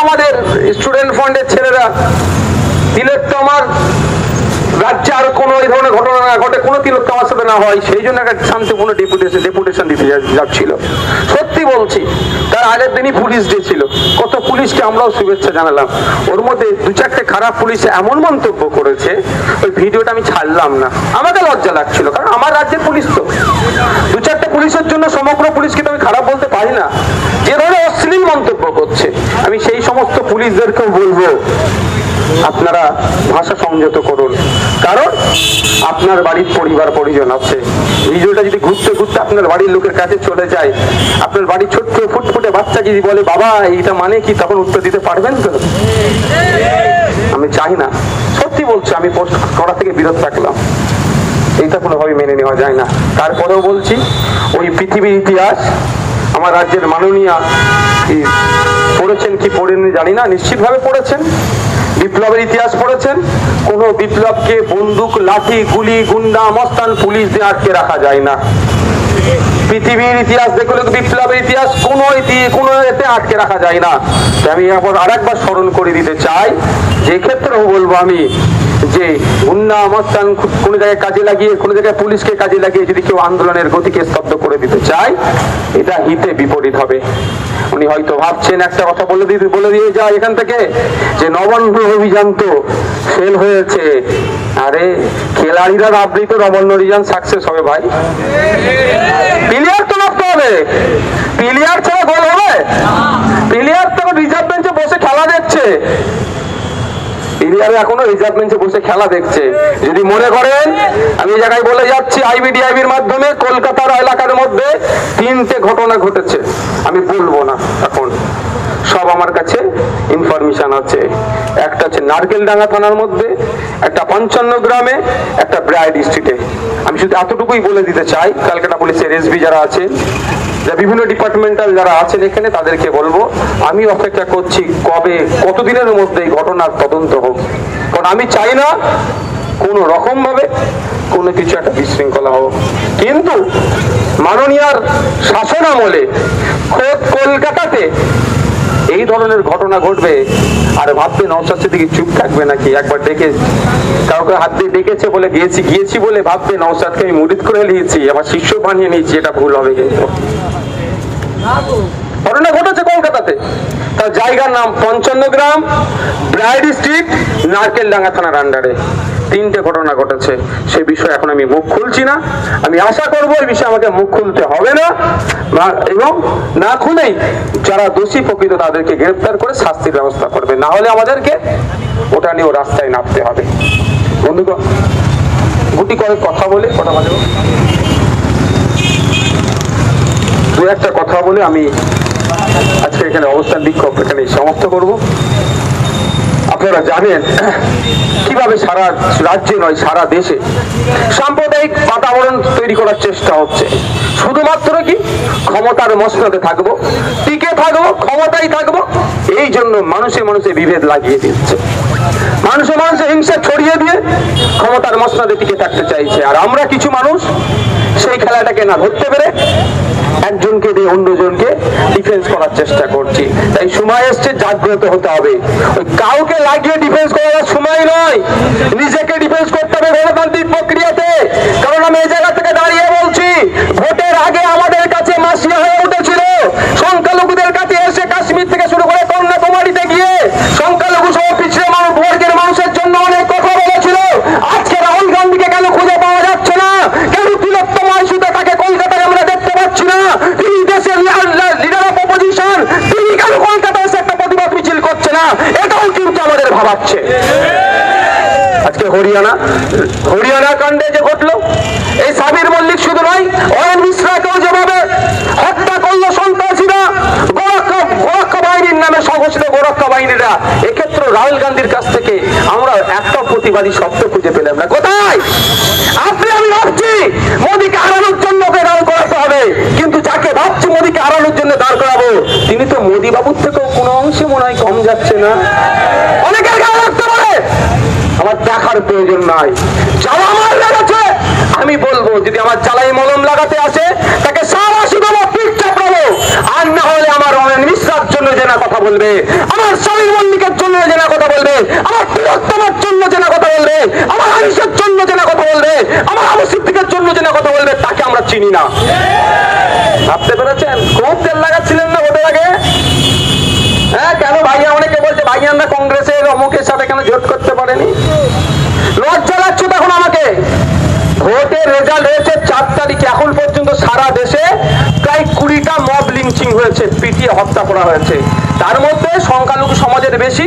আমাদের স্টুডেন্ট ফান্ডের ছেলেরা তিলোত্তমার রাজ্যে আর কোনো এই ধরনের ঘটনা না ঘটে, কোনো তিলোত্তমার সাথে না হয়, সেই জন্য একটা শান্তিপূর্ণ ডেপুটেশন দিতে যাচ্ছিল। সত্যি বলছি, তার আগের দিনই পুলিশ ডে ছিল, কত পুলিশকে আমরাও শুভেচ্ছা জানালাম। ওর মধ্যে দু চারটে খারাপ পুলিশ এমন মন্তব্য করেছে, ওই ভিডিওটা আমি ছাড়লাম না, আমাকে লজ্জা লাগছিল, কারণ আমার রাজ্যের পুলিশ তো। দু চারটে পুলিশের জন্য সমগ্র পুলিশকে তো আমি খারাপ বলতে পারি না। যে ধরনের অশ্লীল মন্তব্য করছে, আমি সেই সমস্ত পুলিশদেরকেও বলবো আপনারা ভাষা সংযত করুন, কারণ আপনার বাড়ির পরিবার পরিজন আছে। ভিডিওটা যদি ঘুরতে ঘুরতে আপনার বাড়ির লোকের কাছে চলে যায়, আপনার বাড়ির ছোট্ট ফুটফুটে বাচ্চা যদি বলে বাবা এইটা মানে কি, তখন উত্তর দিতে পারবেন তো? আমি চাই না, সত্যি বলছি, আমি পোস্ট করা থেকে বিরত থাকলাম, এইটা কোনোভাবে মেনে নেওয়া যায় না। তারপরেও বলছি, ওই পৃথিবীর ইতিহাস আমার রাজ্যের মাননীয়া পড়েছেন কি পড়েননি জানি না, নিশ্চিতভাবে পড়েছেন। বিপ্লবের ইতিহাস পড়েছেন, কোন বিপ্লবকে বন্দুক লাঠি গুলি গুন্ডা মস্তান পুলিশ দিয়ে আটকে রাখা যায় না। পৃথিবীর ইতিহাস দেখলে বিপ্লবের ইতিহাস কোনো এতে আটকে রাখা যায় না। আমি আবার আরেকবার স্মরণ করে দিতে চাই, যে ক্ষেত্রেও বলবো আমি যে গুন্ডা মস্তান কোনো জায়গায় কাজে লাগিয়ে, কোনো জায়গায় পুলিশকে কাজে লাগিয়ে যদি কেউ আন্দোলনের গতিকে স্তব্ধ করে দিতে চায়, এটা হিতে বিপরীত হবে। উনি হয়তো ভাবছেন একটা কথা বলে দিয়ে যায় এখান থেকে, যে নবান্ন অভিযান তো ফেল হয়েছে। আরে খেলাড়িরা ভাবলেই তো নবান্ন অভিযান সাকসেস হবে ভাই। প্লেয়ার তো রাখতে হবে, প্লেয়ার ছাড়া গোল হবে? প্লেয়ার তো রিজার্ভ বেঞ্চে বসে খেলা দেখছে, প্লেয়ার এখনো রিজার্ভ বেঞ্চে বসে খেলা দেখছে। যদি মনে করেন আমি এই জায়গায় বলে যাচ্ছি, আইবিডিআইবির মাধ্যমে কলকাতার এলাকার মধ্যে 3টে ঘটনা ঘটেছে, আমি বলবো না এখন, সব আমার কাছে ইনফরমেশন আছে। একটা হচ্ছে নারকেলডাঙ্গা থানার মধ্যে, একটা 55 গ্রামে, একটা ব্রাইড স্ট্রিটে। আমি শুধু এতটুকুই বলে দিতে চাই, ক্যালকাটা পুলিশের এসবি যারা আছেন, যা বিভিন্ন ডিপার্টমেন্টাল যারা আছেন এখানে, তাদেরকে বলবো আমি অপেক্ষা করছি কবে কতদিনের মধ্যে এই ঘটনার তদন্ত হোক, কারণ আমি চাই না কোন রকম ভাবে কোনো কিছু একটা বিশৃঙ্খলা হোক। কিন্তু মাননীয়ার শাসন আমলে খোদ কলকাতাতে এই ধরনের ঘটনা ঘটবে আর ভাববে নওশাদ সিদ্দিকী চুপ থাকবে নাকি? একবার ডেকে কাউকে হাত দিয়ে ডেকেছে বলে গিয়েছি বলে ভাববে নওশাদকে আমি মুরিদ করে নিয়েছি, আবার শিষ্য বানিয়ে নিয়েছি, এটা ভুল হবে। কিন্তু ঘটনা ঘটেছে কলকাতাতে, তার জায়গার নাম 55 গ্রাম, ব্রাইড স্ট্রিট, নারকেলডাঙ্গা থানার আন্ডারে 3টে ঘটনা ঘটেছে। সে বিষয়ে এখন আমি মুখ খুলছি না। আমি আশা করবো এই বিষয়ে আমাকে মুখ খুলতে হবে না, এবং না খুলেই যারা দোষী প্রকৃত তাদেরকে গ্রেফতার করে শাস্তির ব্যবস্থা করবে, না হলে আমাদেরকে ওটা নিয়েও রাস্তায় নামতে হবে। বন্ধুগণ, গুটি করে কথা বলে দু একটা কথা বলে আমি আজকে এখানে অবস্থান বিক্ষোভ এখানে সমাপ্ত করব। আপনারা জানেন কিভাবে সারা রাজ্যে নয় সারা দেশে সাম্প্রদায়িক বাতাবরণ তৈরি করার চেষ্টা হচ্ছে। শুধুমাত্র কি ক্ষমতার মসনদে থাকবো, টিকে থাকবো, ক্ষমতায় থাকবো, এই জন্য মানুষে মানুষে বিভেদ লাগিয়ে দিচ্ছে, মানুষে মানুষে হিংসা ছড়িয়ে দিয়ে ক্ষমতার মসনদে টিকে থাকতে চাইছে। আর আমরা কিছু মানুষ সেই খেলাটাকে না ধরতে পেরে একজনকে দিয়ে অন্যজনকে ডিফেন্স করার চেষ্টা করছি। তাই সময় এসছে জাগ্রত হতে হবে। ওই কাউকে লাগিয়ে ডিফেন্স করার সময় নয়, নিজেকে ডিফেন্স করতে হবে গণতান্ত্রিক প্রক্রিয়াতে। কারণ আমি এই জায়গা থেকে দাঁড়িয়ে বলছি, ভোটের আগে আমাদের কাছে মাসিয়া হয়ে উঠেছিল, সংখ্যালঘুদের কাছে এসে কাশ্মীর থেকে শুরু করে কন্যাকুমারীতে গিয়ে সংখ্যালঘু সহ পিছিয়ে বর্গের মানুষের জন্য অনেক কথা বলেছিল। আজকে রাহুল গান্ধীকে কেন খুঁজে পাওয়া যাচ্ছে না? কেন তিলোত্তমা ইস্যুতে তাকে কলকাতায় আমরা দেখতে পাচ্ছি না? তিনি দেশের লিডার অফ অপোজিশন, তিনি কেন কলকাতায় এসে একটা প্রতিবাদ মিছিল করছে না? এটাও কিন্তু আমাদের ভাবাচ্ছে। আজকে হরিয়ানা কাণ্ডে যে ঘটলো, এই সাবির মল্লিক শুধু নয়, অয়ন মিশ্রাকেও যেভাবে হত্যা করলো সন্ত্রাসীরা, গোরক্ষা বাহিনীর নামে সংঘটিত গোরক্ষা বাহিনীরা, এক্ষেত্রে রাহুল গান্ধীর কাছ থেকে আমরা একটা প্রতিবাদী শব্দ খুঁজে পেলাম না। কোথায়? আপনি আমি ভাবছি মোদীকে হারানোর জন্য ওকে দাঁড় করাতে হবে, কিন্তু যাকে ভাবছি মোদীকে হারানোর জন্য দাঁড় করাবো, তিনি তো মোদী বাবুর থেকেও কোনো অংশে মনে হয় কম যাচ্ছে না। অনেকের গায়ে লাগতে পারে, আমার দেখার প্রয়োজন নাই। যারা আমার লাগাচ্ছে, আমি বলবো যদি আমার চালাই মলম লাগাতে আসে তাকে সারা শুধু পিঠ চাপড়াবো, আর না হলে আমার অয়ন মিশ্রার জন্য যে না কথা বলবে, আমার সাবির মল্লিকের জন্য যে না কথা বলবে, আমার তিলোত্তমার জন্য যে না কথা বলবে, আমার আনিসের জন্য যে না কথা বলবে, আমার আবু সিদ্দিকের জন্য যে না কথা বলবে, তাকে আমরা চিনি না। ভাবতে পেরেছেন? খুব তেল লাগাচ্ছিলেন না ভোটের আগে? হ্যাঁ, কেন ভাইয়া অনেকে বলছে ভাইয়ানরা কংগ্রেসের অমুকের সাথে কেন জোট করতে পারেনি? লজ্জা লাগছে তখন আমাকে। ভোটের রেজাল্ট হয়েছে 4 তারিখে, এখন পর্যন্ত সারা দেশে প্রায় 20টা মব লিঞ্চিং হয়েছে, পিটিয়ে হত্যা করা হয়েছে। তার মধ্যে সংখ্যালঘু সমাজের বেশি,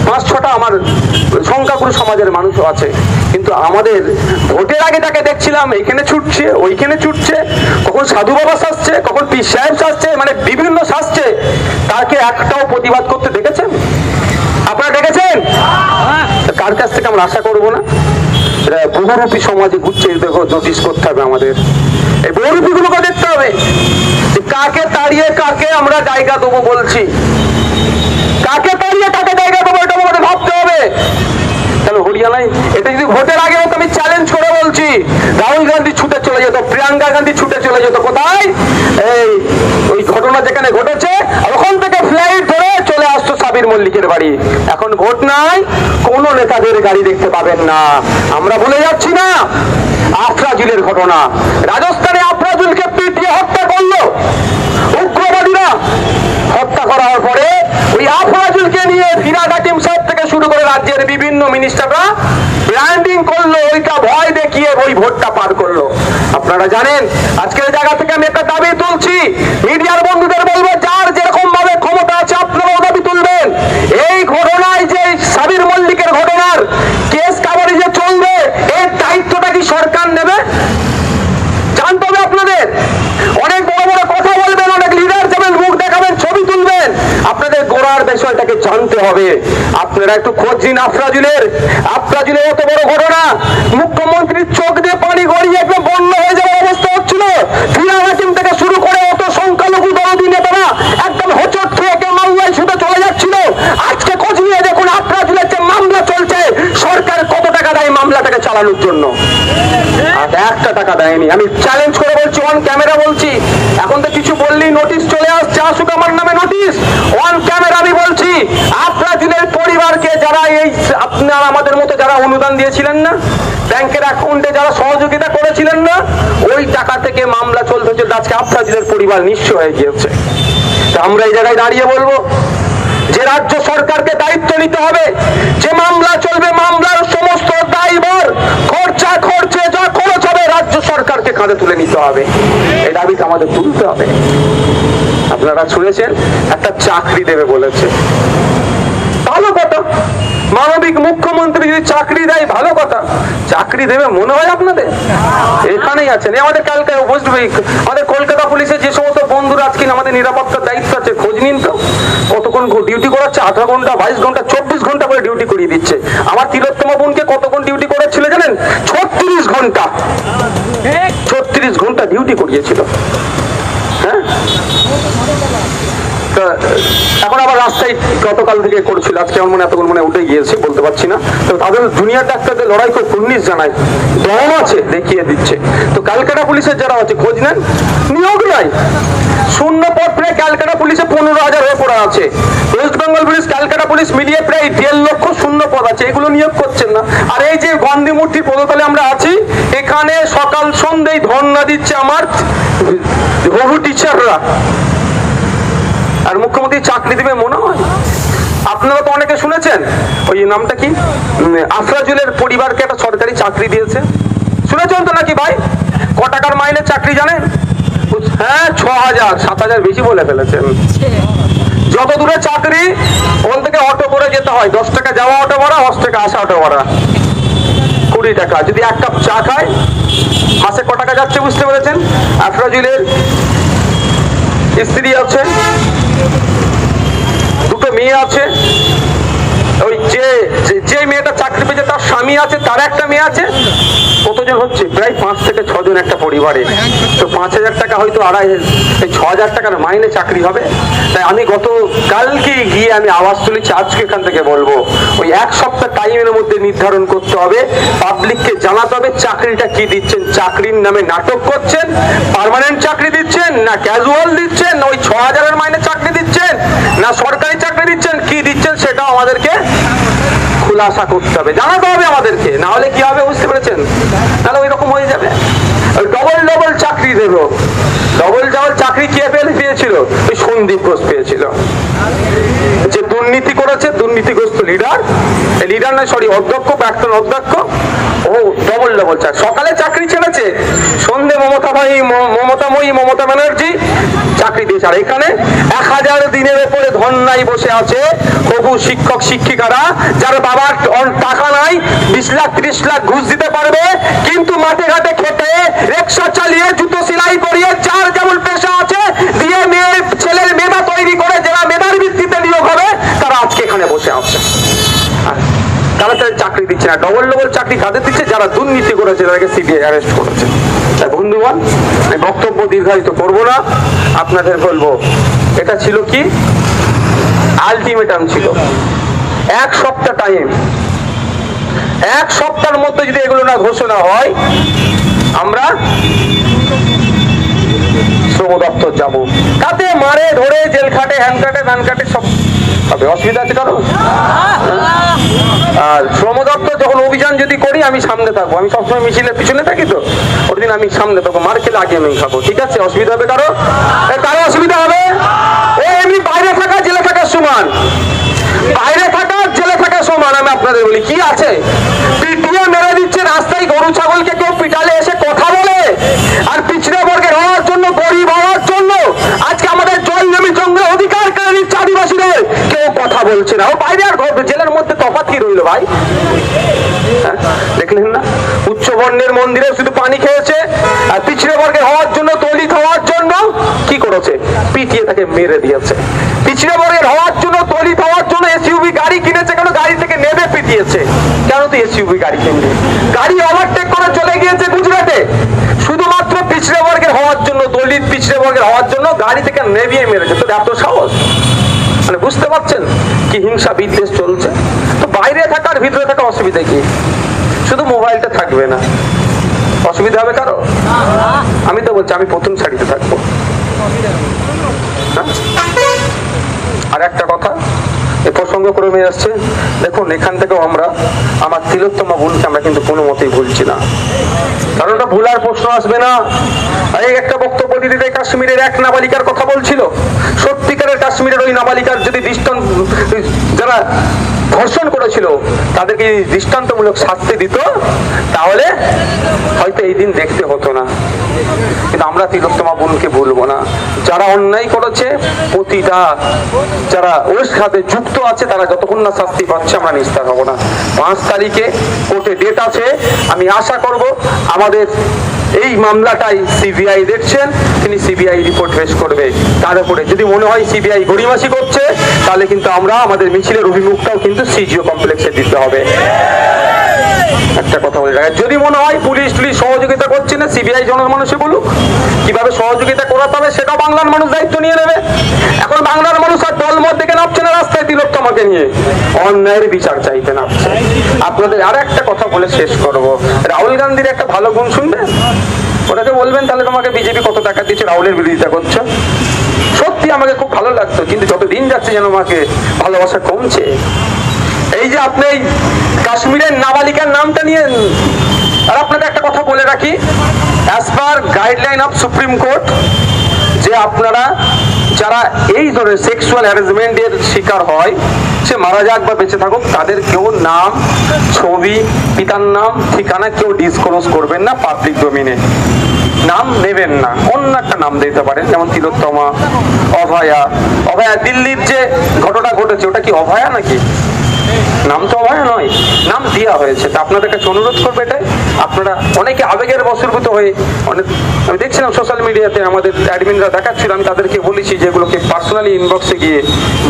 5-6টা আমার সংখ্যাগুরু সমাজের মানুষও আছে। কিন্তু আমাদের ভোটের আগে তাকে দেখছিলাম এইখানে ছুটছে, ওইখানে ছুটছে, কখন সাধু বাবা সাজছে, কখন পীর সাহেব সাজছে, মানে বিভিন্ন সাজছে। তাকে একটাও প্রতিবাদ করতে দেখেছেন? আপনারা দেখেছেন? কার কাছ থেকে আমরা আশা করবো না? বহুরূপী সমাজে ঘুরছে, দেখো নোটিস করতে হবে আমাদের। এই বহুরূপী গুলোকে দেখতে হবে যে কাকে তাড়িয়ে কাকে আমরা জায়গা দেবো বলছি, কাকে তাড়িয়ে কাকে জায়গা দেবো এটা আমাদের ভাবতে হবে। কেন হরিয়ানায় এটা যদি ভোটের আগে হতো, আমি চ্যালেঞ্জ করে বলছি, রাহুল গান্ধী ছুটে চলে যেত, প্রিয়াঙ্কা গান্ধী ছুটে চলে যেত কোথায়? এই ওই ঘটনা যেখানে ঘটেছে, আর ওখান থেকে ফ্লাইট ধরে চলে আসতো সাবির মল্লিকের বাড়ি। এখন ভোট নাই, কোন নেতাদের গাড়ি দেখতে পাবেন না। আমরা ভুলে যাচ্ছি না আফরাজুলের ঘটনা। রাজস্থানে আফরাজুলকে পিটিয়ে হত্যা করলো উগ্রবাদীরা। হত্যা করার পরে ওই আফরাজুলকে নিয়ে ফিরাদ হাকিম সাহেব থেকে শুরু করে রাজ্যের বিভিন্ন মিনিস্টাররা ব্র্যান্ডিং করলো, ওইটা ভয় দেখিয়ে ওই ভোটটা পার করলো। আপনারা জানেন, আজকের জায়গা থেকে আমি একটা দাবি তুলছি, মিডিয়ার বন্ধুদের বলবো, যার যেরকম ভাবে ক্ষমতা আছে আপনারাও দাবি তুলবেন। এই ঘটনায় যে সাবির মল্লিকের ঘটনার কেস কাভারেজে চলবে, এর দায়িত্বটা কি সরকার নেবে? জানতে হবে আপনাদের। অনেক বড় বড় কথা বলবেন, অনেক লিডার যাবেন, মুখ দেখাবেন, ছবি তুলবেন, আপনাদের গোড়ার বিষয়টাকে জানতে হবে। আপনারা একটু খোঁজ নিন আফরাজুলের এত বড় ঘটনা, মুখ্যমন্ত্রীর চোখ দিয়ে পানি গড়িয়ে একদম বন্ধ হয়ে যাওয়ার অবস্থা হচ্ছিল। ফিরাদ হাকিম থেকে শুরু করে অত সংখ্যালঘু দরদি নেতারা একদম হোঁচট খেয়ে মামলায় ছুটে চলে যাচ্ছিল। আজকে খোঁজ নিয়ে দেখুন আফরাজুলের যে মামলা চলছে, সরকার কত টাকা দেয় মামলাটাকে চালানোর জন্য? আর 1 টাকা দেয়নি। আমি চ্যালেঞ্জ করে বলছি, অন ক্যামেরা বলছি, এখন তো কিছু বললেই নোটিশ চলে আসছে, আসুক আমার নামে নোটিশ। অন ক্যামেরা আমি বলছি, আফরাজুলের পরিবারকে যারা এই আপনার আমাদের মতো যারা অনুদান দিয়েছিলেন না, ব্যাংকের অ্যাকাউন্টে যারা সহযোগিতা করেছিলেন না, ওই টাকা থেকে মামলা চলতে চলতে আজকে আফরাজুলের পরিবার নিঃস্ব হয়ে গিয়েছে। তা আমরা এই জায়গায় দাঁড়িয়ে বলবো যে রাজ্য সরকারকে দায়িত্ব নিতে হবে, যে মামলা চলবে মামলার সমস্ত দায়ভার খরচে যা খরচ হবে রাজ্য সরকারকে কাঁধে তুলে নিতে হবে। এই দাবিটা আমাদের তুলতে হবে। আপনারা শুনেছেন একটা চাকরি দেবে বলেছে, ভালো কথা। মানবিক মুখ্যমন্ত্রী যদি চাকরি দেয় ভালো কথা। চাকরি দেবে মনে হয় আপনাদের? এখানেই আছেন আমাদের কালকে আমাদের কলকাতা পুলিশের যে সমস্ত বন্ধুরা আজকে আমাদের নিরাপত্তার দায়িত্ব আছে, খোঁজ নিন তো কতক্ষণ ডিউটি করাচ্ছে। 18 ঘন্টা, 22 ঘন্টা, 24 ঘন্টা করে ডিউটি করিয়ে দিচ্ছে। আমার তিলোত্তমা বোনকে কতক্ষণ ডিউটি করেছিল জানেন? 36 ঘন্টা। 36 ঘন্টা ডিউটি করিয়েছিল। হ্যাঁ, এখন আবার রাস্তায় গতকাল থেকে করছিল, আজকে আমার মনে এতক্ষণ মনে উঠে গিয়েছে, বলতে পারছি না। তো তাদের দুনিয়ার ডাক্তারদের লড়াই করে কুর্নিশ জানায়, দম আছে, দেখিয়ে দিচ্ছে। তো ক্যালকাটা পুলিশের যারা আছে খোঁজ নেন, নিয়োগ নাই। শূন্য পদ প্রায় ক্যালকাটা পুলিশে 15,000 হয়ে পড়া আছে। West Bengal police, Calcutta police মিলিয়ে প্রায় 1.5 লক্ষ শূন্য পদ আছে, এগুলো নিয়োগ করছেন না। আর এই যে গান্ধী মূর্তির পদতলে আমরা আছি, এখানে সকাল সন্ধ্যেই ধর্ণা দিচ্ছে আমার বহু টিচাররা। আর মুখ্যমন্ত্রী চাকরি দিবে মনে হয়? আপনারা তো অনেকে শুনেছেন, ওই নামটা কি, আফরাজুলের পরিবারকে একটা সরকারি চাকরি দিয়েছে, শুনেছেন তো নাকি ভাই? ক টাকার মাইনের চাকরি জানেন? হ্যাঁ, 6,000, 7,000 বেশি বলে ফেলেছেন। যত দূরে চাকরি, ওখান থেকে অটো করে যেতে হয়, 10 টাকা যাওয়া অটো ভাড়া, 10 টাকা আসা অটো ভাড়া, 20 টাকা। যদি 1 কাপ চা খায়, মাসে ক টাকা যাচ্ছে বুঝতে পেরেছেন? আফরাজুলের স্ত্রী আছে, 2টো মেয়ে আছে। ওই যে মেয়েটা চাকরি পেয়েছে তার স্বামী স্বামী আছে, তার একটা মেয়ে আছে, কতজন হচ্ছে? প্রায় 5 থেকে 6 জন একটা পরিবারে। তো 5,000 টাকা হয়তো এই 6,000 টাকার মাইনে চাকরি হবে। তাই আমি গতকালকে গিয়ে আমি আওয়াজ তুলেছি, আজকে এখান থেকে বলবো, ওই 1 সপ্তাহ টাইমের মধ্যে নির্ধারণ করতে হবে, পাবলিককে জানাতে হবে চাকরিটা কি দিচ্ছেন। চাকরির নামে নাটক করছেন, পার্মানেন্ট চাকরি দিচ্ছেন না ক্যাজুয়াল দিচ্ছেন, ওই 6,000-এর মাইনে চাকরি দিচ্ছেন না সরকারি চাকরি দিচ্ছেন, কি দিচ্ছেন সেটাও আমাদেরকে খুলাসা করতে হবে, জানাতে হবে আমাদেরকে। না হলে কি হবে বুঝতে পেরেছেন? তাহলে ওই রকম হয়ে যাবে। ডবল চাকরি দেব। ডবল চাকরি কে পেয়েছিল? ওই সন্দীপ ঘোষ পেয়েছিল, যে দুর্নীতি করেছে, দুর্নীতিগ্রস্ত লিডার নয়, সরি, অধ্যক্ষ, প্রাক্তন অধ্যক্ষ। ও ডবল চাকরি, সকালে চাকরি ছেড়েছে, সন্ধে মমতা ব্যানার্জি চাকরি দিয়েছে। আর এখানে 1000 দিনের উপরে ধর্নায় বসে আছে বহু শিক্ষক শিক্ষিকারা, যার বাবার টাকা নাই, 20 লাখ 30 লাখ ঘুষ দিতে পারবে, কিন্তু মাঠে ঘাটে খেটে রিক্সা চালিয়ে জুতো সেলাই করিয়ে যার যেমন পেশা আছে দিয়ে ছেলের মেধা তৈরি করে যারা মেধার ভিত্তিতে নিয়োগ হবে, তারা আজকে এখানে বসে আছে। তারা তাদের চাকরি দিচ্ছে না। ডবল চাকরি কাদের দিচ্ছে? যারা দুর্নীতি করেছে, তাদেরকে সিবিআই অ্যারেস্ট করেছে। তাই বন্ধুগণ, আমি বক্তব্য দীর্ঘায়িত করব না, আপনাদের বলবো এটা ছিল কি আলটিমেটাম ছিল। 1 সপ্তাহ টাইম, 1 সপ্তাহের মধ্যে যদি এগুলো না ঘোষণা হয়, আমরা শ্রম দপ্তর যাবো, তাতে মারে ধরে জেল খাটে, হ্যান কাটে, ধান কাটে, সব হবে। অসুবিধা আছে কারো? আর শ্রম দপ্তর যখন অভিযান যদি করি, আমি সামনে থাকবো, আমি সবসময় মিছিলের পিছনে থাকি, তো ওর দিন আমি সামনে থাকবো, মার খেলে আগে আমি খাবো, ঠিক আছে? অসুবিধা হবে কারো? অসুবিধা হবে? ও এমনি বাইরে থাকা জেলে থাকার সমান, বাইরে থাকা জেলে থাকার সমান। আমি আপনাদের বলি, কি আছে? পিটিয়ে মেরে দিচ্ছে রাস্তায়, গরু ছাগলকে কেউ পিটালে এসে কথা বলে, আর পিছড়ে বর্গের হওয়ার জন্য, গরিব হওয়ার জন্য আজকে আমাদের জল জমি জঙ্গলে অধিকার কেড়ে নিচ্ছে আদিবাসীদের, কেউ কথা বলছে না। ও বাইরে আর জেলের মধ্যে তফাৎ কি রইল ভাই? দেখলেন না? উচ্চ বর্ণের মন্দিরে শুধু পানি খেয়েছে, আর পিছড়ে বর্গের হওয়ার জন্য, দলিত হওয়ার জন্য কি করেছে? পিটিয়ে তাকে মেরে দিয়েছে। পিছড়ে বর্গের হওয়ার জন্য, দলিত হওয়ার জন্য এসইউভি গাড়ি কিনেছে, কেন? গাড়ি থেকে নেমে পিটিয়েছে। কেন? তো এসইউভি গাড়ি কিনবে, গাড়ি ওভারটেক করে চলে গিয়েছে গুজরাটে, শুধুমাত্র পিছড়ে বর্গের হওয়ার জন্য, দলিত পিছড়ে বর্গের হওয়ার জন্য গাড়ি থেকে নেভিয়ে মেরেছে। তো এত সাহস, মানে বুঝতে পারছেন কি হিংসা বিদ্বেষ চলছে? তো বাইরে থাকার ভিতরে থাকা অসুবিধা কি? শুধু মোবাইলটা থাকবে না, অসুবিধা হবে কারো? আমি তো বলছি, আমি প্রথম সারিতে থাকবো। আর একটা কথা এই প্রসঙ্গ ক্রমে আসছে, দেখুন এখান থেকেও আমরা আমার তিলোত্তমা বোনকে আমরা কিন্তু কোনো মতেই ভুলছি না, কারণ ওটা ভুলার প্রশ্ন আসবে না। এই একটা বক্তব্য দিতে কাশ্মীরের 1 নাবালিকার কথা বলছিল, সত্যিকারের কাশ্মীরের ওই নাবালিকার যদি যারা ধর্ষণ করেছিল তাদেরকে দৃষ্টান্তমূলক শাস্তি দিত, তাহলে হয়তো এই দিন দেখতে হতো না। কিন্তু আমরা তিলোত্তমা বোনকে ভুলবো না। যারা অন্যায় করেছে, প্রতিটা যারা ওর সাথে যুক্ত আছে, তারা যতক্ষণ না শাস্তি পাচ্ছে, আমরা নিস্তার হব না। 5 তারিখে কোর্টে ডেট আছে। আমি আশা করব আমাদের এই মামলাটাই সিবিআই দেখছেন, তিনি সিবিআই রিপোর্ট পেশ করবে। তার উপরে যদি মনে হয় সিবিআই গড়িমাসি করছে, তাহলে কিন্তু আমরা আমাদের মিছিলের অভিমুখটাও কিন্তু সিজিও কমপ্লেক্সে দিতে হবে। একটা কথা বলে রাখা, যদি মনে হয় পুলিশ সহযোগিতা করছে না, সিবিআই জনমানুষে বলুক, কিভাবে সহযোগিতা করাতে হবে সেটাও বাংলার মানুষ দায়িত্ব নিয়ে নেবে। এখন বাংলার মানুষ আর দলমত থেকে নামছে না রাস্তায় তিলোত্তমাকে নিয়ে, অন্যায়ের বিচার চাইতে নামছে। আপনাদের আর একটা কথা বলে শেষ করব, রাহুল গান্ধীর একটা ভালো গুণ শুনবে, ওটাকে বলবেন তাহলে তোমাকে বিজেপি কত টাকা দিচ্ছে, রাহুলের বিরোধিতা করছো। সত্যি আমাকে খুব ভালো লাগতো, কিন্তু যত দিন যাচ্ছে যেন আমাকে ভালোবাসা কমছে। এই যে আপনি কাশ্মীরের নাবালিকার নামটা নিয়ে, আর আপনাদের একটা কথা বলে রাখি, as per guideline of supreme court, যে আপনারা যারা এই ধরনের সেক্সুয়াল হ্যারাসমেন্টের শিকার হয়, সে মারা যাক বা বেঁচে থাকুক, তাদের কেউ নাম, ছবি, পিতার নাম, ঠিকানা কেউ ডিসক্লোজ করবেন না পাবলিক ডোমেইনে। নাম নেবেন না, অন্য একটা নাম দিতে পারেন, যেমন তিলোত্তমা, অভয়া। দিল্লির যে ঘটনা ঘটেছে, ওটা কি অভয়া নাকি? নাম তো অভয় নয়, নাম দেওয়া হয়েছে। তা আপনাদের কাছে অনুরোধ করবো এটাই, আপনারা অনেকে আবেগের বশীভূত হয়ে অনেক, আমি দেখছিলাম সোশ্যাল মিডিয়াতে আমাদের অ্যাডমিনরা দেখাচ্ছিল, আমি তাদেরকে বলেছি যেগুলোকে পার্সোনালি ইনবক্সে গিয়ে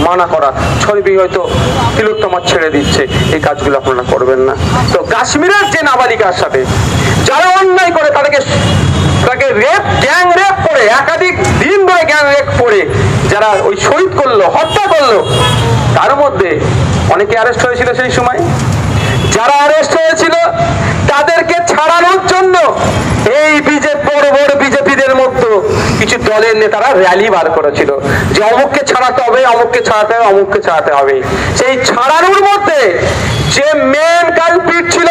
মানা করা, ছবি হয়তো তিলোত্তমা ছেড়ে দিচ্ছে, এই কাজগুলো আপনারা করবেন না। তো কাশ্মীরের যে নাবালিকার সাথে যারা অন্যায় করে তাকে রেপ, গ্যাং রেপ করে, একাধিক দিন ধরে গ্যাং রেপ করে যারা ওই শহীদ করলো, হত্যা করলো, তার মধ্যে অনেকে অ্যারেস্ট হয়েছিল সেই সময়। যারা অ্যারেস্ট হয়েছিল তাদেরকে ছাড়ানোর জন্য এই বড় বড় বিজেপিদের মধ্যে কিছু দলের নেতারা র্যালি বার করেছিল যে অমুককে ছাড়াতে হবে, অমুককে ছাড়াতে হবে, অমুককে ছাড়াতে হবে। সেই ছাড়ানোর মধ্যে যে মেন কালপিট ছিল,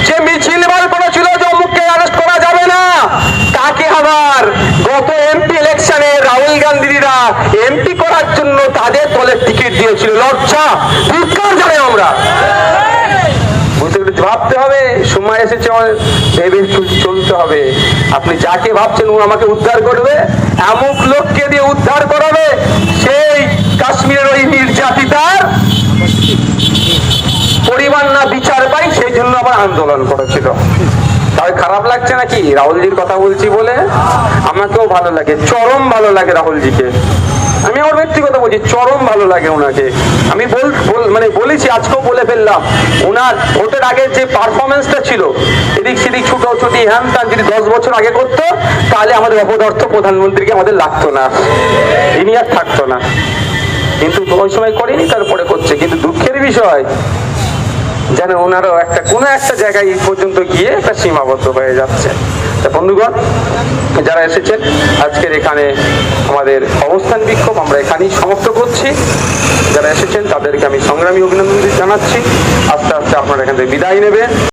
যে মিছিল বার করেছিল যে অমুককে অ্যারেস্ট করা যাবে না, তাকে আবার গত এমপি ইলেকশনে রাহুল গান্ধীরা এমপি করার জন্য তাদের দলের টিকিট দিয়েছিল। লজ্জা, ধিক্কার জানাই আমরা। ভাবতে হবে, সময় এসেছে, ভেবে চলতে হবে। আপনি যাকে ভাবছেন ও আমাকে উদ্ধার করবে, এমন লোককে দিয়ে উদ্ধার করাবে, সেই কাশ্মীরের ওই নির্যাতিতার পরিবার না বিচার পাই, সেই জন্য আবার আন্দোলন করেছিল। তাই খারাপ লাগছে নাকি রাহুলজির কথা বলছি বলে? আমাকেও ভালো লাগে, চরম ভালো লাগে রাহুলজিকে। আমি আমার ব্যক্তিগত বলছি, চরম ভালো লাগে ওনাকে। আমি বলেছি, আজকেও বলে ফেললাম, ওনার ভোটের আগের যে পারফরমেন্সটা ছিল, এদিক সেদিক ছুটোছুটি হ্যান ত্যান যদি 10 বছর আগে করতো, তাহলে আমাদের অপদার্থ প্রধানমন্ত্রীকে আমাদের লাগতো না, ইনি আর থাকতো না। কিন্তু ওই সময় করেনি, তারপরে করছে। কিন্তু দুঃখের বিষয়, যেন ওনারও কোনো একটা জায়গায় এই পর্যন্ত গিয়ে একটা সীমাবদ্ধ হয়ে যাচ্ছে। তা বন্ধুগণ, যারা এসেছেন আজকের এখানে আমাদের অবস্থান বিক্ষোভ আমরা এখানেই সমাপ্ত করছি। যারা এসেছেন তাদেরকে আমি সংগ্রামী অভিনন্দন জানাচ্ছি। আস্তে আস্তে আপনারা এখান থেকে বিদায় নেবেন।